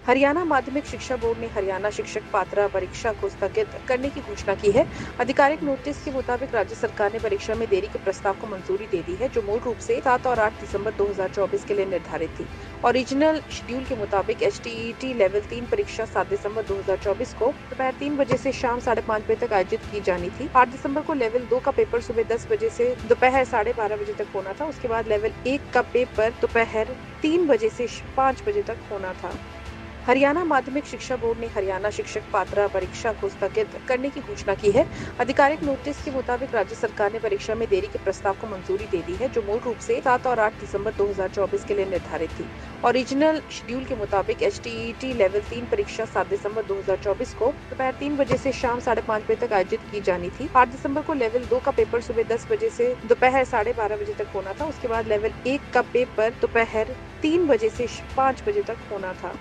हरियाणा माध्यमिक शिक्षा बोर्ड ने हरियाणा शिक्षक पात्रता परीक्षा को स्थगित करने की घोषणा की है। आधिकारिक नोटिस के मुताबिक राज्य सरकार ने परीक्षा में देरी के प्रस्ताव को मंजूरी दे दी है, जो मूल रूप से 7 और 8 दिसंबर 2024 के लिए निर्धारित थी। ओरिजिनल शेड्यूल के मुताबिक एचटीईटी लेवल 3 परीक्षा 7 दिसंबर 2024 को दोपहर 3 बजे से शाम 5:30 बजे तक आयोजित की जानी थी। 8 दिसंबर को लेवल 2 का पेपर सुबह 10 बजे से दोपहर 12:30 बजे तक होना था। उसके बाद लेवल 1 का पेपर दोपहर 3 बजे से 5 बजे तक होना था। हरियाणा माध्यमिक शिक्षा बोर्ड ने हरियाणा शिक्षक पात्रता परीक्षा को स्थगित करने की घोषणा की है। आधिकारिक नोटिस के मुताबिक राज्य सरकार ने परीक्षा में देरी के प्रस्ताव को मंजूरी दे दी है, जो मूल रूप से 7 और 8 दिसंबर 2024 के लिए निर्धारित थी। ओरिजिनल शेड्यूल के मुताबिक एचटीईटी लेवल 3 परीक्षा 7 दिसंबर 2024 को दोपहर 3 बजे से शाम 5:30 बजे तक आयोजित की जानी थी। 8 दिसंबर को लेवल 2 का पेपर सुबह 10 बजे से दोपहर 12:30 बजे तक होना था। उसके बाद लेवल 1 का पेपर दोपहर 3 बजे से 5 बजे तक होना था।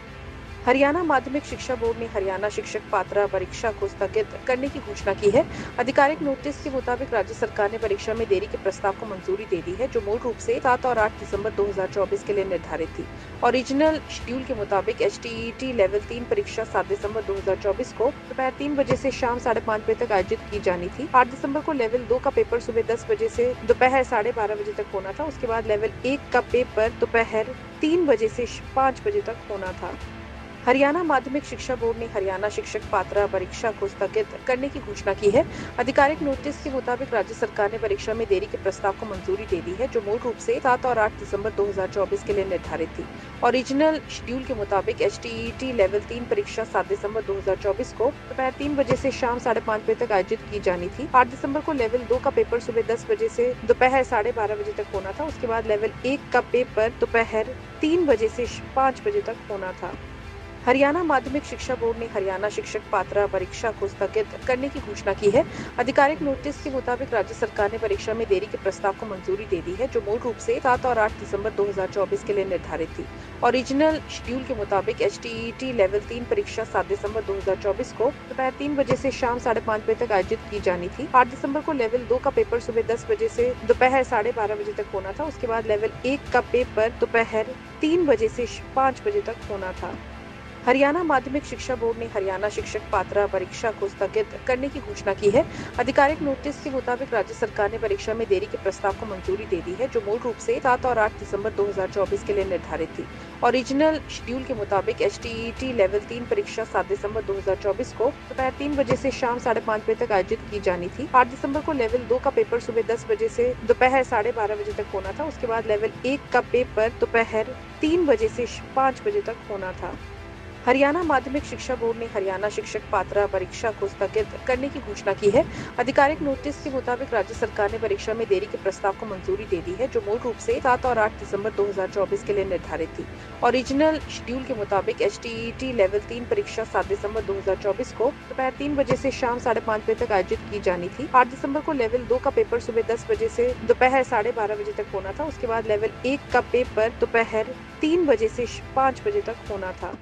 हरियाणा माध्यमिक शिक्षा बोर्ड ने हरियाणा शिक्षक पात्रता परीक्षा को स्थगित करने की घोषणा की है। आधिकारिक नोटिस के मुताबिक राज्य सरकार ने परीक्षा में देरी के प्रस्ताव को मंजूरी दे दी है, जो मूल रूप से 7 और 8 दिसंबर 2024 के लिए निर्धारित थी। ओरिजिनल शेड्यूल के मुताबिक एचटीईटी लेवल 3 परीक्षा 7 दिसंबर 2024 को दोपहर 3 बजे से शाम 5:30 बजे तक आयोजित की जानी थी। 8 दिसंबर को लेवल 2 का पेपर सुबह 10 बजे से दोपहर 12:30 बजे तक होना था। उसके बाद लेवल 1 का पेपर दोपहर 3 बजे से 5 बजे तक होना था। हरियाणा माध्यमिक शिक्षा बोर्ड ने हरियाणा शिक्षक पात्रता परीक्षा को स्थगित करने की घोषणा की है। आधिकारिक नोटिस के मुताबिक राज्य सरकार ने परीक्षा में देरी के प्रस्ताव को मंजूरी दे दी है, जो मूल रूप से 7 और 8 दिसंबर 2024 के लिए निर्धारित थी। ओरिजिनल शेड्यूल के मुताबिक एचटीईटी लेवल 3 परीक्षा 7 दिसंबर 2024 को दोपहर 3 बजे से शाम 5:30 बजे तक आयोजित की जानी थी। 8 दिसंबर को लेवल 2 का पेपर सुबह 10 बजे से दोपहर 12:30 बजे तक होना था। उसके बाद लेवल 1 का पेपर दोपहर 3 बजे से 5 बजे तक होना था। हरियाणा माध्यमिक शिक्षा बोर्ड ने हरियाणा शिक्षक पात्रता परीक्षा को स्थगित करने की घोषणा की है। आधिकारिक नोटिस के मुताबिक राज्य सरकार ने परीक्षा में देरी के प्रस्ताव को मंजूरी दे दी है, जो मूल रूप से 7 और 8 दिसंबर 2024 के लिए निर्धारित थी। ओरिजिनल शेड्यूल के मुताबिक एचटीईटी लेवल 3 परीक्षा 7 दिसंबर 2024 को दोपहर 3 बजे से शाम 5:30 बजे तक आयोजित की जानी थी। 8 दिसंबर को लेवल 2 का पेपर सुबह 10 बजे से दोपहर 12:30 बजे तक होना था। उसके बाद लेवल 1 का पेपर दोपहर 3 बजे से 5 बजे तक होना था। हरियाणा माध्यमिक शिक्षा बोर्ड ने हरियाणा शिक्षक पात्रता परीक्षा को स्थगित करने की घोषणा की है। आधिकारिक नोटिस के मुताबिक राज्य सरकार ने परीक्षा में देरी के प्रस्ताव को मंजूरी दे दी है, जो मूल रूप से 7 और 8 दिसंबर 2024 के लिए निर्धारित थी। ओरिजिनल शेड्यूल के मुताबिक एचटीईटी लेवल 3 परीक्षा 7 दिसंबर 2024 को दोपहर 3 बजे से शाम 5:30 बजे तक आयोजित की जानी थी। 8 दिसंबर को लेवल 2 का पेपर सुबह 10 बजे से दोपहर 12:30 बजे तक होना था। उसके बाद लेवल 1 का पेपर दोपहर 3 बजे से 5 बजे तक होना था। हरियाणा माध्यमिक शिक्षा बोर्ड ने हरियाणा शिक्षक पात्रता परीक्षा को स्थगित करने की घोषणा की है। आधिकारिक नोटिस के मुताबिक राज्य सरकार ने परीक्षा में देरी के प्रस्ताव को मंजूरी दे दी है, जो मूल रूप से 7 और 8 दिसंबर 2024 के लिए निर्धारित थी। ओरिजिनल शेड्यूल के मुताबिक एचटीईटी लेवल 3 परीक्षा 7 दिसंबर 2024 को दोपहर 3 बजे से शाम 5:30 बजे तक आयोजित की जानी थी। 8 दिसंबर को लेवल 2 का पेपर सुबह 10 बजे से दोपहर 12:30 बजे तक होना था। उसके बाद लेवल 1 का पेपर दोपहर 3 बजे से 5 बजे तक होना था।